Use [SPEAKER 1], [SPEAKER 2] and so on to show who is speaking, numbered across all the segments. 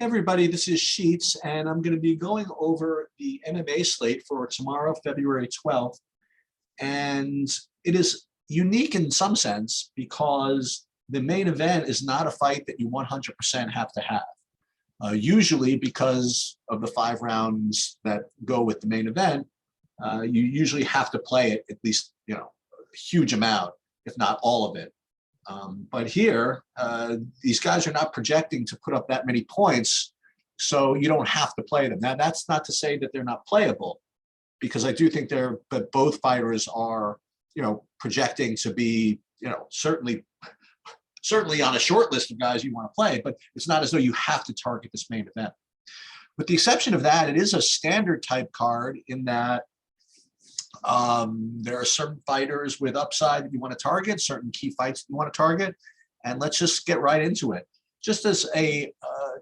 [SPEAKER 1] Everybody, this is Sheets, and I'm going to be going over the MMA slate for tomorrow, February 12th. And it is unique in some sense because the main event is not a fight that you 100% have to have. Usually, because of the 5 rounds that go with the main event, you usually have to play it at least, a huge amount, if not all of it. But here, these guys are not projecting to put up that many points, so you don't have to play them. Now, that's not to say that they're not playable, because I do think that both fighters are, projecting to be, certainly on a short list of guys you want to play, but it's not as though you have to target this main event. With the exception of that, it is a standard type card in that there are certain fighters with upside that you want to target, certain key fights that you want to target, and let's just get right into it. Just as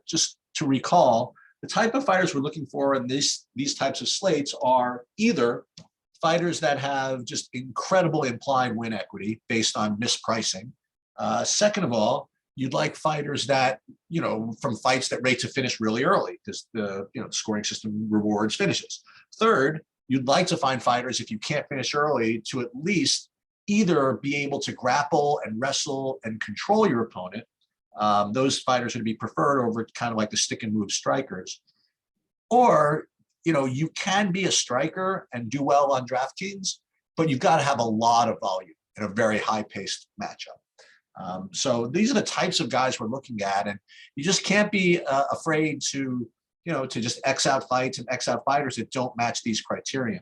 [SPEAKER 1] just to recall, the type of fighters we're looking for in these types of slates are either fighters that have just incredible implied win equity based on mispricing. Second of all, you'd like fighters that, from fights that rate to finish really early because the scoring system rewards finishes. Third, you'd like to find fighters, if you can't finish early, to at least either be able to grapple and wrestle and control your opponent. Those fighters are to be preferred over kind of like the stick and move strikers. Or, you can be a striker and do well on DraftKings, but you've got to have a lot of volume in a very high-paced matchup. So these are the types of guys we're looking at, and you just can't be afraid to just X out fights and X out fighters that don't match these criteria.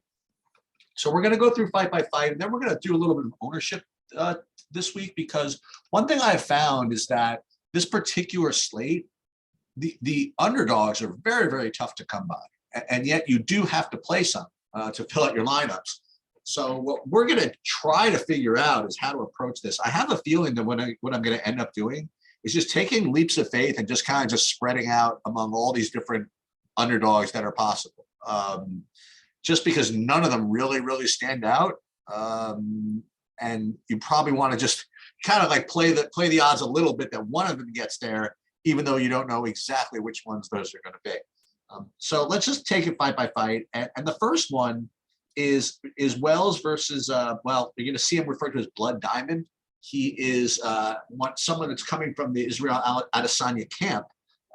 [SPEAKER 1] So we're going to go through fight by fight, and then we're going to do a little bit of ownership this week, because one thing I've found is that this particular slate, the underdogs are very, very tough to come by, and yet you do have to play some to fill out your lineups. So what we're going to try to figure out is how to approach this. I have a feeling that what I'm going to end up doing is just taking leaps of faith and just kind of just spreading out among all these different underdogs that are possible. Just because none of them really, really stand out. And you probably want to just kind of like play the odds a little bit that one of them gets there, even though you don't know exactly which ones those are going to be. So let's just take it fight by fight. And the first one is Wells versus, you're going to see him referred to as Blood Diamond. He is someone that's coming from the Israel Adesanya camp,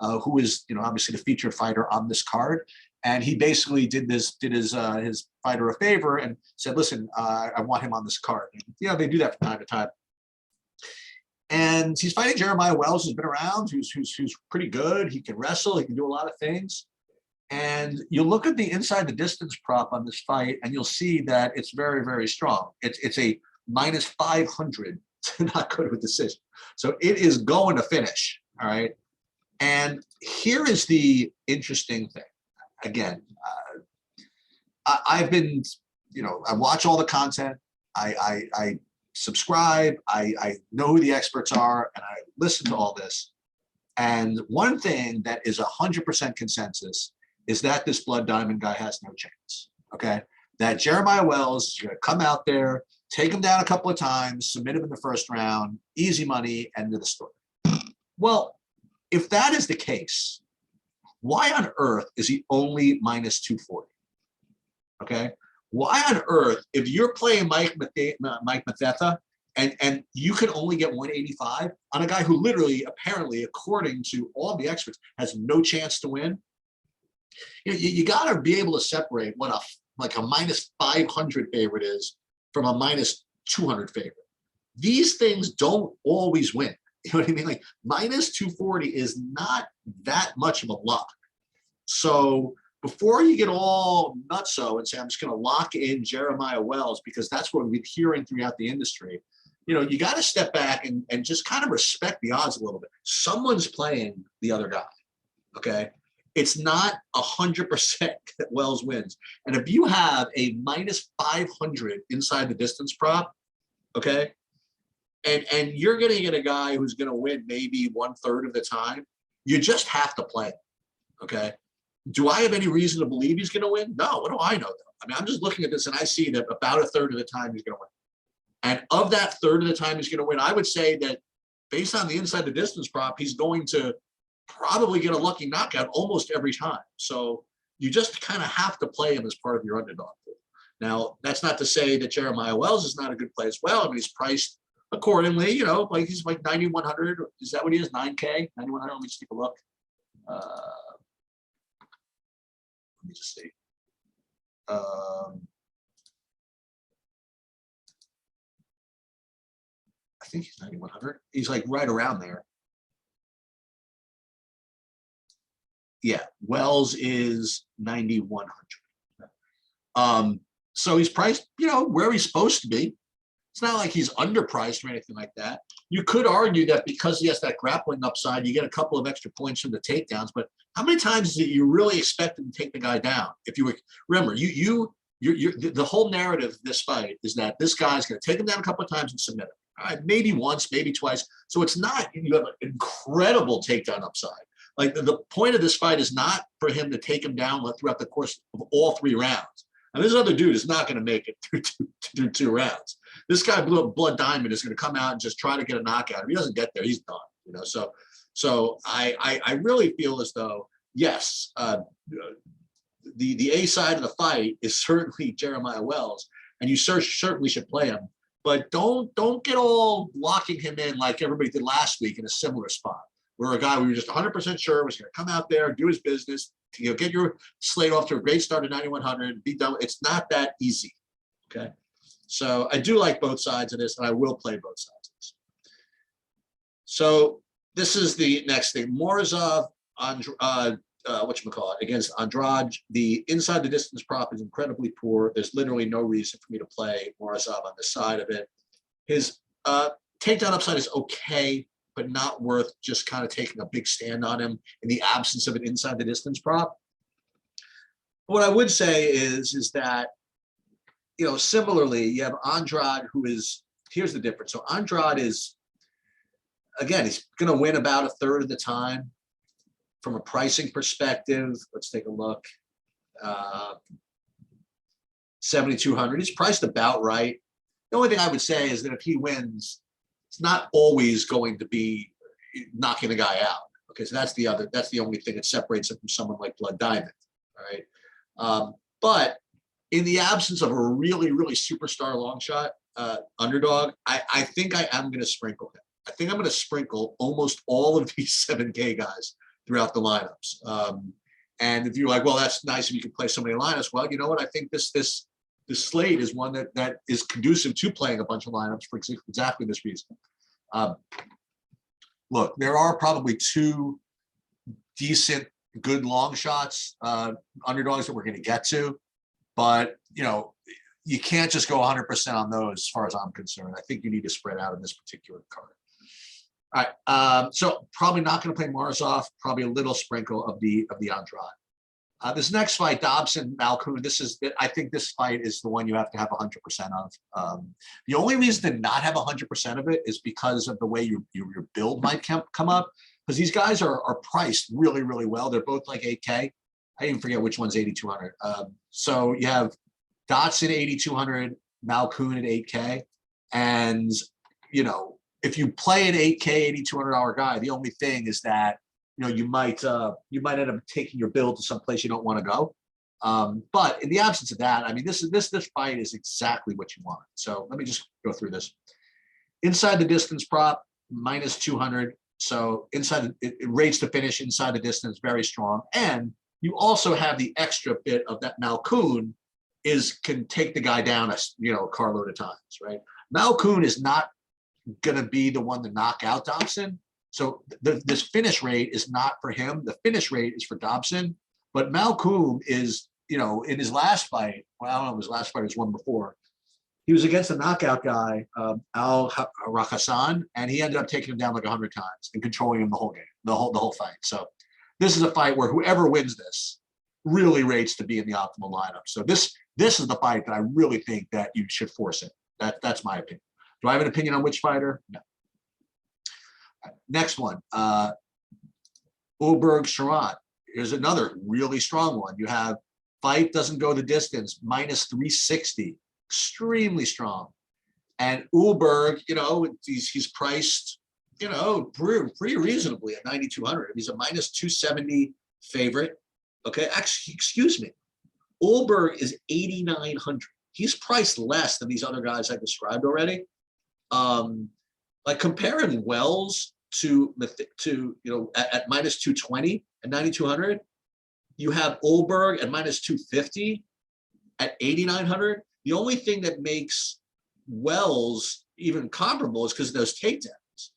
[SPEAKER 1] who is, obviously the featured fighter on this card. And he basically did his fighter a favor and said, listen, I want him on this card. And, they do that from time to time. And he's fighting Jeremiah Wells, who's been around, who's pretty good. He can wrestle. He can do a lot of things. And you look at the inside the distance prop on this fight, and you'll see that it's very, very strong. It's a minus 500 to not go to a decision. So it is going to finish, all right? And here is the interesting thing. Again, I've been, I watch all the content. I subscribe. I know who the experts are, and I listen to all this. And one thing that is 100% consensus is that this Blood Diamond guy has no chance, okay? That Jeremiah Wells is going to come out there, take him down a couple of times, submit him in the first round, easy money, end of the story. Well, if that is the case, why on earth is he only minus 240? Okay? Why on earth, if you're playing Mike Mathetha and you can only get 185 on a guy who literally, apparently, according to all the experts, has no chance to win, you got to be able to separate what a minus 500 favorite is from a minus 200 favorite. These things don't always win. You know what I mean? Like minus 240 is not that much of a lock. So before you get all nutso and say, I'm just going to lock in Jeremiah Wells, because that's what we've been hearing throughout the industry, you got to step back and just kind of respect the odds a little bit. Someone's playing the other guy, okay? It's not 100% that Wells wins. And if you have a minus 500 inside the distance prop, okay, and you're going to get a guy who's going to win maybe 1/3 of the time, you just have to play him, okay? Do I have any reason to believe he's going to win? No. What do I know, though? I mean, I'm just looking at this, and I see that about 1/3 of the time he's going to win. And of that 1/3 of the time he's going to win, I would say that based on the inside the distance prop, he's going to probably get a lucky knockout almost every time. So you just kind of have to play him as part of your underdog pool. Now, that's not to say that Jeremiah Wells is not a good play as well. I mean, he's priced accordingly, you know, like he's like 9,100. Is that what he is? 9K, 9,100. Let me just take a look. Let me just see. I think he's 9,100. He's like right around there. Yeah, Wells is 9,100. So he's priced, you know, where he's supposed to be. It's not like he's underpriced or anything like that. You could argue that because he has that grappling upside, you get a couple of extra points from the takedowns. But how many times is it you really expect him to take the guy down? If you were, remember, the whole narrative of this fight is that this guy's going to take him down a couple of times and submit him. All right, maybe once, maybe twice. So it's not, you have an incredible takedown upside. Like the point of this fight is not for him to take him down throughout the course of all 3 rounds. And this other dude is not going to make it through 2 rounds. This guy, Blood Diamond, is going to come out and just try to get a knockout. If he doesn't get there, he's done. You know, so I really feel as though, yes, the A side of the fight is certainly Jeremiah Wells, and you certainly should play him. But don't get all locking him in like everybody did last week in a similar spot, where a guy we were just 100% sure was going to come out there, do his business, you know, get your slate off to a great start at 9,100, be done. It's not that easy. Okay. So I do like both sides of this, and I will play both sides of this. So this is the next thing. Morozov, whatchamacallit, against Andrade. The inside the distance prop is incredibly poor. There's literally no reason for me to play Morozov on the side of it. His takedown upside is okay, but not worth just kind of taking a big stand on him in the absence of an inside the distance prop. What I would say is that, you know, similarly, you have Andrade, who is, here's the difference. So Andrade is, again, he's going to win about a third of the time. From a pricing perspective, let's take a look. 7,200. He's priced about right. The only thing I would say is that if he wins, it's not always going to be knocking the guy out. Okay, so that's the only thing that separates him from someone like Blood Diamond. All right. But in the absence of a really, really superstar long shot underdog, I think I am going to sprinkle him. I think I'm going to sprinkle almost all of these 7K guys throughout the lineups. And if you're like, well, that's nice if you can play so many lineups. Well, you know what? I think this slate is one that is conducive to playing a bunch of lineups for exactly this reason. Look, there are probably 2 decent, good long shots, underdogs that we're going to get to, but you know, you can't just go 100% on those as far as I'm concerned. I think you need to spread out in this particular card. All right, so probably not going to play Morozov, probably a little sprinkle of the Andrade. This next fight, Dobson, Malkoun, I think this fight is the one you have to have 100% of. The only reason to not have 100% of it is because of the way your build might come up, because these guys are priced really, really well. They're both like 8K. I even forget which one's 8,200. So you have Dotson 8,200, Malkoun at 8K. And, you know, if you play an 8K, $8,200 guy, the only thing is that, you know, you might end up taking your build to some place you don't want to go. But in the absence of that, I mean, this fight is exactly what you want. So let me just go through this. Inside the distance prop, minus 200. So inside it rates to finish inside the distance, very strong. And you also have the extra bit of that Malkoun can take the guy down a carload of times, right? Malkoun is not going to be the one to knock out Dobson. So this finish rate is not for him. The finish rate is for Dobson. But Malkoun is, you know, in his last fight, well, I don't know if his last fight was one before, he was against a knockout guy, Roxanne, and he ended up taking him down like 100 times and controlling him the whole game, the whole fight. So this is a fight where whoever wins this really rates to be in the optimal lineup. So this is the fight that I really think that you should force it. That's my opinion. Do I have an opinion on which fighter? No. Next one, Ulberg Sharat. Here's another really strong one. You have fight doesn't go the distance, minus 360, extremely strong. And Ulberg, you know, he's priced pretty reasonably at 9,200. He's a minus 270 favorite. Okay, actually, excuse me. Ulberg is 8,900. He's priced less than these other guys I described already. Like comparing Wells to at minus 220 at 9,200, you have Ulberg at minus 250 at 8,900. The only thing that makes Wells even comparable is because of those takedowns.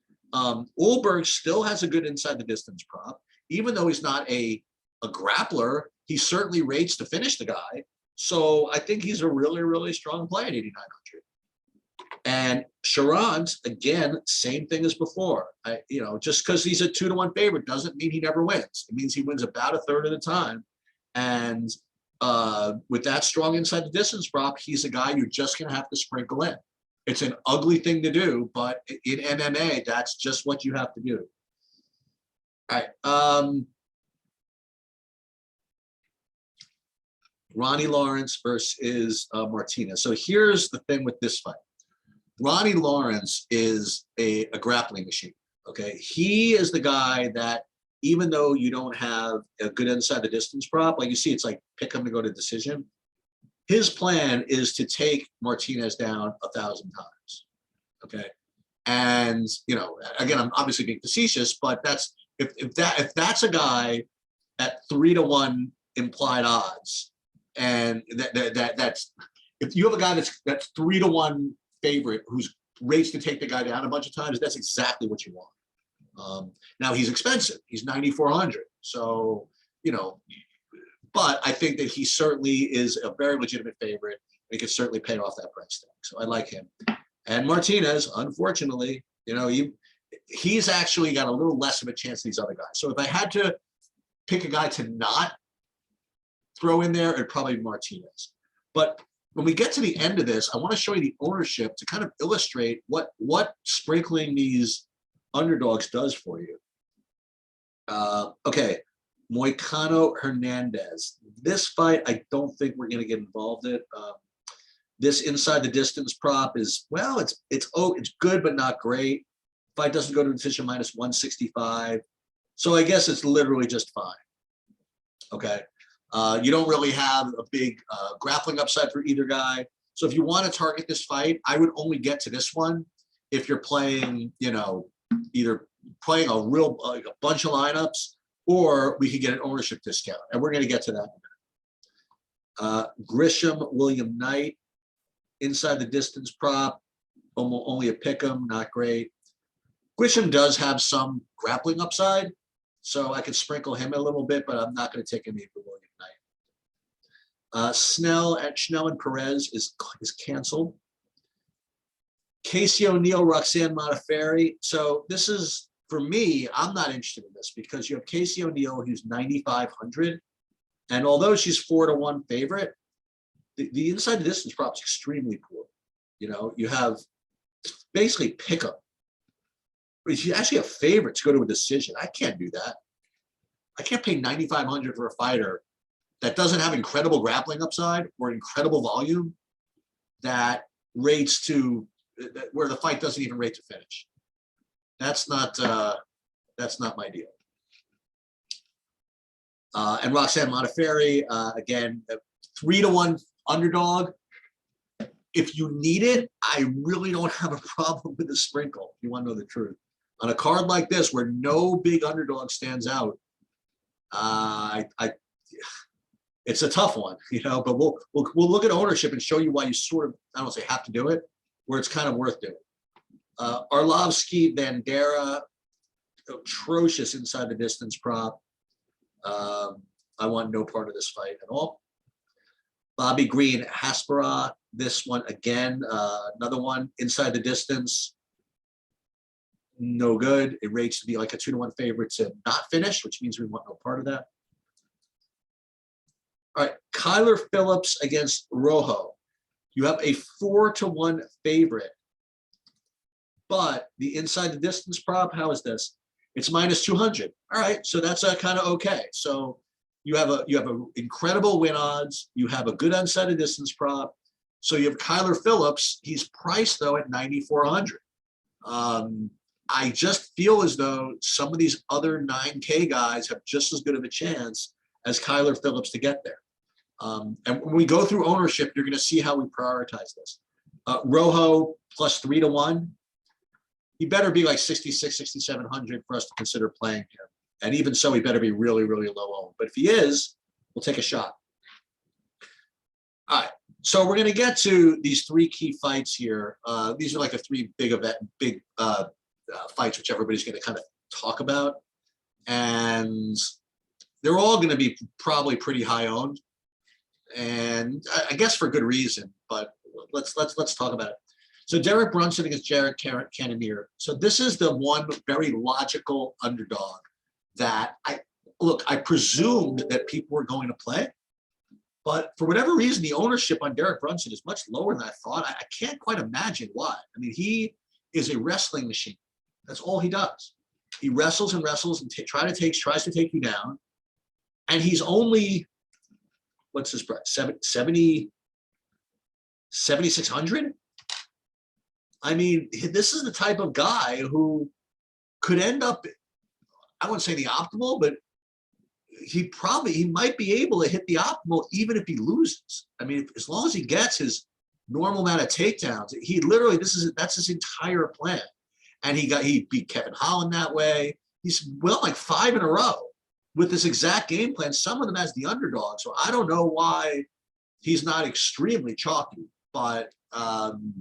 [SPEAKER 1] Ulberg still has a good inside the distance prop, even though he's not a grappler. He certainly rates to finish the guy. So I think he's a really, really strong play at 8,900. And Charant, again, same thing as before. Just because he's a 2-1 favorite doesn't mean he never wins. It means he wins about a third of the time. And with that strong inside the distance prop, he's a guy you're just going to have to sprinkle in. It's an ugly thing to do, but in MMA, that's just what you have to do. All right. Ronnie Lawrence versus Martinez. So here's the thing with this fight. Ronnie Lawrence is a grappling machine, okay? He is the guy that, even though you don't have a good inside the distance prop, like you see, it's like pick him to go to decision. His plan is to take Martinez down 1,000 times, okay? And, again, I'm obviously being facetious, but that's, if that's a guy at 3-1 implied odds, and that's, if you have a guy that's 3-1 favorite who's rates to take the guy down a bunch of times, that's exactly what you want. Now he's expensive. He's 9,400. So, but I think that he certainly is a very legitimate favorite. He could certainly pay off that price tag. So I like him. And Martinez, unfortunately, he's actually got a little less of a chance than these other guys. So if I had to pick a guy to not throw in there, it'd probably be Martinez. But when we get to the end of this, I want to show you the ownership to kind of illustrate what sprinkling these underdogs does for you. Okay, Moicano Hernandez. This fight, I don't think we're going to get involved in. This inside the distance prop is, well, it's good but not great. Fight doesn't go to decision minus 165. So I guess it's literally just fine. Okay. You don't really have a big grappling upside for either guy. So if you want to target this fight, I would only get to this one if you're playing, either playing a bunch of lineups, or we could get an ownership discount. And we're going to get to that in a minute. Grisham, William Knight, inside the distance prop, only a pick 'em, not great. Grisham does have some grappling upside, so I could sprinkle him a little bit, but I'm not going to take him for William Knight. Snell and Perez is canceled. Casey O'Neill, Roxanne Monteferri. So this is, for me, I'm not interested in this because you have Casey O'Neill, who's 9,500. And although she's 4-1 favorite, the inside the distance prop is extremely poor. You have basically pick 'em. You actually have favorites go to a decision. I can't do that. I can't pay 9,500 for a fighter that doesn't have incredible grappling upside or incredible volume that rates to where the fight doesn't even rate to finish. That's not my deal. And Roxanne Monteferri, again, 3-1 underdog. If you need it, I really don't have a problem with the sprinkle. If you want to know the truth, on a card like this where no big underdog stands out, it's a tough one, But we'll look at ownership and show you why you sort of, I don't say have to do it, where it's kind of worth doing. Arlovsky, Bandera, atrocious inside the distance prop. I want no part of this fight at all. Bobby Green, Hasbara. This one again, another one inside the distance. No good. It rates to be like a 2-1 favorite to not finish, which means we want no part of that. All right, Kyler Phillips against Rojo. You have a 4-1 favorite, but the inside the distance prop, how is this? It's minus 200. All right, so that's kind of okay. So you have a incredible win odds. You have a good inside the distance prop. So you have Kyler Phillips. He's priced though at 9,400. I just feel as though some of these other 9K guys have just as good of a chance as Kyler Phillips to get there. And when we go through ownership, you're going to see how we prioritize this. Rojo plus 3-1. He better be like 6,600, 6,700 for us to consider playing him. And even so, he better be really, really low owned. But if he is, we'll take a shot. All right. So we're going to get to these three key fights here. These are like the three big fights, which everybody's going to kind of talk about. And they're all going to be probably pretty high owned. And I guess for good reason, but let's talk about it. So Derek Brunson against Jared Cannoneer. So this is the one very logical underdog that I presumed that people were going to play, but for whatever reason, the ownership on Derek Brunson is much lower than I thought. I can't quite imagine why. I mean, he is a wrestling machine. That's all he does. He wrestles and wrestles and tries to take you down. And he's only, what's his price? 7,600? I mean, this is the type of guy who could end up, I wouldn't say the optimal, but he might be able to hit the optimal even if he loses. I mean, as long as he gets his normal amount of takedowns, he literally, that's his entire plan. And he beat Kevin Holland that way. He's like 5 in a row with this exact game plan, some of them as the underdog. So I don't know why he's not extremely chalky, but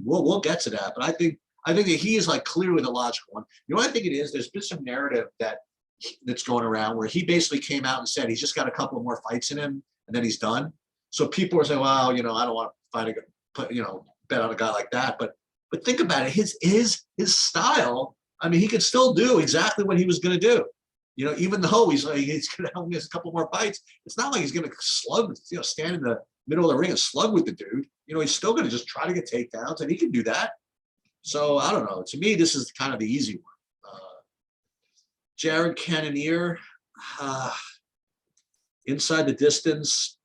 [SPEAKER 1] we'll get to that. But I think that he is like clearly the logical one. You know what I think it is? There's been some narrative that's going around where he basically came out and said he's just got a couple of more fights in him and then he's done. So people are saying, well, I don't want to bet on a guy like that. But think about it, his style. I mean, he could still do exactly what he was going to do. Even though he's going to have a couple more fights, it's not like he's going to slug, stand in the middle of the ring and slug with the dude. He's still going to just try to get takedowns, and he can do that. So I don't know. To me, this is kind of the easy one. Jared Cannoneer, inside the distance,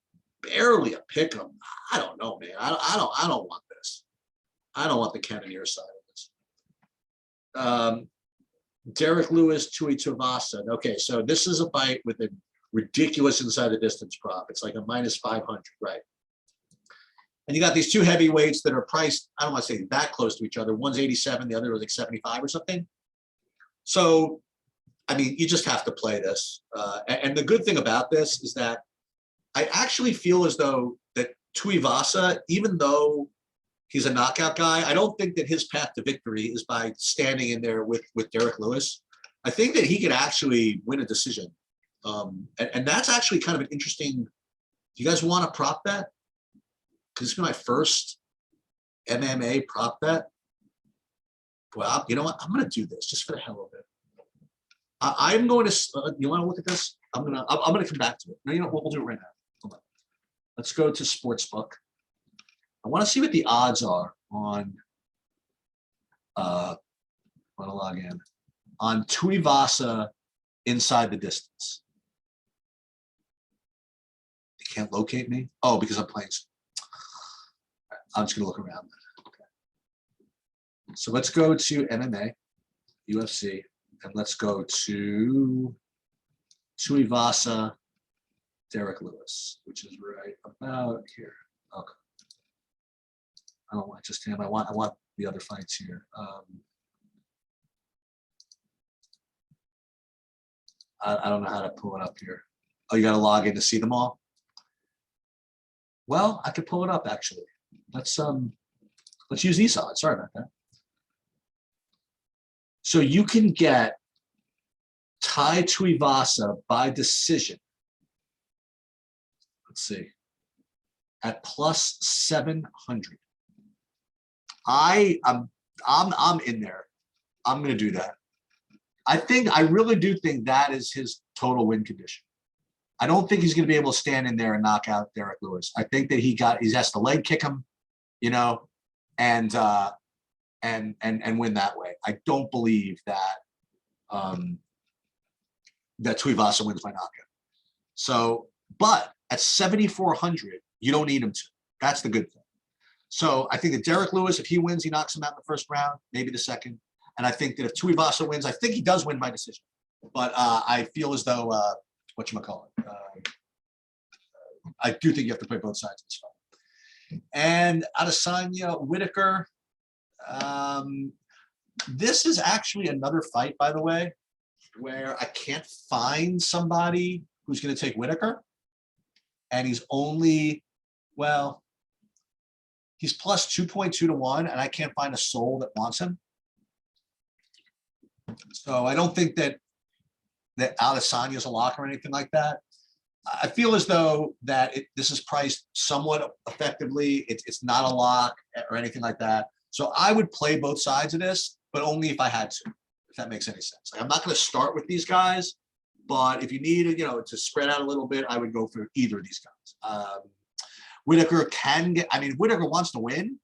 [SPEAKER 1] barely a pick 'em. I don't know, man. I don't want this. I don't want the Cannoneer side of this. Derrick Lewis, Tui Tuivasa. Okay, so this is a fight with a ridiculous inside the distance prop. It's like a minus 500, right? And you got these two heavyweights that are priced, I don't want to say that close to each other. One's 87, the other was like 75 or something. So, I mean, you just have to play this. And the good thing about this is that I actually feel as though that Tuivasa, even though he's a knockout guy, I don't think that his path to victory is by standing in there with Derrick Lewis. I think that he could actually win a decision. And that's actually kind of an interesting, do you guys want to prop that? Because this is my first MMA prop bet. Well, you know what? I'm going to do this just for the hell of it. I'm going to, you want to look at this? I'm going to come back to it. No, we'll do it right now. Hold on. Let's go to Sportsbook. I want to see what the odds are on, I want to log in, on Tuivasa inside the distance. You can't locate me? Oh, because I'm playing. I'm just going to look around. Okay. So let's go to MMA, UFC, and let's go to Tuivasa, Derrick Lewis, which is right about here. Okay. I don't want just him. I want the other fights here. I don't know how to pull it up here. Oh, you got to log in to see them all? Well, I could pull it up actually. Let's use these odds. Sorry about that. So you can get Tai Tuivasa by decision. Let's see. At plus 700. I'm in there. I'm going to do that. I really do think that is his total win condition. I don't think he's going to be able to stand in there and knock out Derrick Lewis. I think that he has to leg kick him, and win that way. I don't believe that that Tuivasa wins by knockout. So, but at 7,400, you don't need him to. That's the good thing. So I think that Derrick Lewis, if he wins, he knocks him out in the first round, maybe the second. And I think that if Tuivasa wins, I think he does win by decision. But I feel as though, whatchamacallit, I do think you have to play both sides of this fight. And Adesanya, Whitaker. This is actually another fight, by the way, where I can't find somebody who's going to take Whitaker. And he's only, well, he's plus 2.2 to 1, and I can't find a soul that wants him. So I don't think that Adesanya is a lock or anything like that. I feel as though that this is priced somewhat effectively. It's not a lock or anything like that. So I would play both sides of this, but only if I had to, if that makes any sense. Like, I'm not going to start with these guys, but if you need, to spread out a little bit, I would go for either of these guys. Whitaker can get, Whitaker wants to win.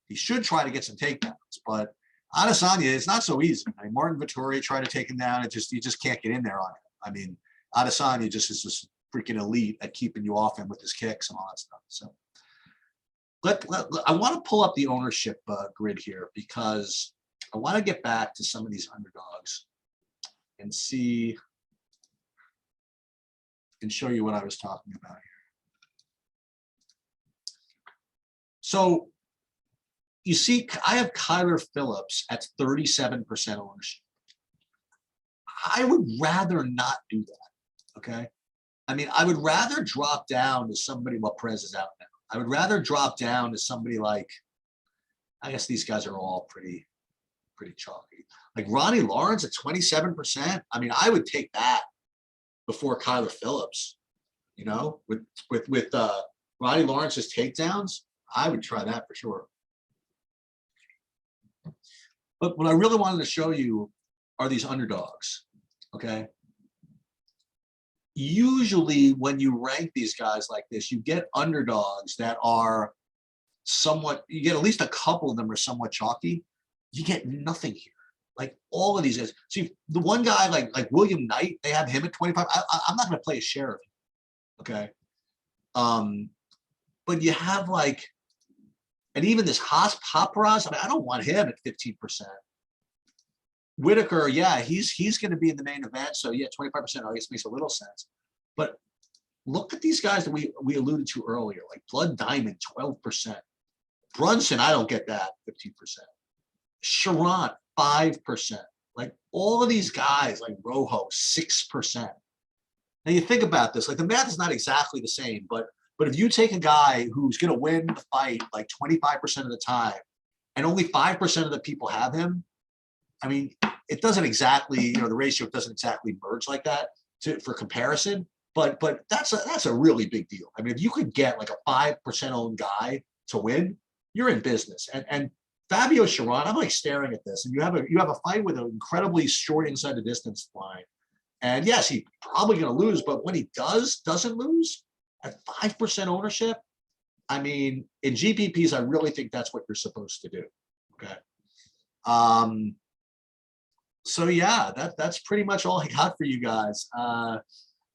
[SPEAKER 1] He should try to get some takedowns, but Adesanya, it's not so easy. Martin Vettori tried to take him down. You just can't get in there on him. Adesanya just is just freaking elite at keeping you off him with his kicks and all that stuff. So I want to pull up the ownership grid here because I want to get back to some of these underdogs and see and show you what I was talking about here. So you see, I have Kyler Phillips at 37% ownership. I would rather not do that, okay? I would rather drop down to somebody while Perez is out now. I would rather drop down to somebody like, I guess these guys are all pretty chalky. Like Ronnie Lawrence at 27%. I would take that before Kyler Phillips, with Ronnie Lawrence's takedowns. I would try that for sure. But what I really wanted to show you are these underdogs, okay? Usually when you rank these guys like this, you get underdogs that are somewhat, you get at least a couple of them are somewhat chalky. You get nothing here. Like all of these guys. See, the one guy like William Knight, they have him at 25. I'm not going to play a share of him, okay? But you have and even this Hopperas, I don't want him at 15%. Whitaker, yeah, he's going to be in the main event. So yeah, 25%, I guess makes a little sense. But look at these guys that we alluded to earlier, like Blood Diamond, 12%. Brunson, I don't get that, 15%. Sharon, 5%. Like all of these guys, like Rojo, 6%. Now you think about this, like the math is not exactly the same, but if you take a guy who's going to win the fight like 25% of the time, and only 5% of the people have him, it doesn't exactly, the ratio doesn't exactly merge like that for comparison. But that's a really big deal. If you could get like a 5% owned guy to win, you're in business. And Fabio Sharon, I'm like staring at this, and you have a fight with an incredibly short inside the distance line. And yes, he's probably going to lose, but when he doesn't lose at 5% ownership, in GPPs, I really think that's what you're supposed to do. Okay. So yeah, that's pretty much all I got for you guys.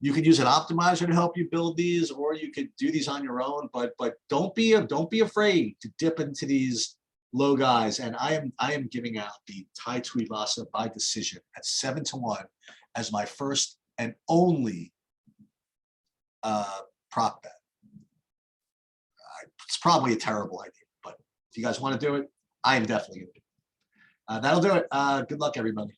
[SPEAKER 1] You could use an optimizer to help you build these, or you could do these on your own. But don't be afraid to dip into these low guys. And I am giving out the Tai Tuivasa by decision at 7-1 as my first and only prop bet. It's probably a terrible idea, but if you guys want to do it, I am definitely going to do it. That'll do it. Good luck, everybody.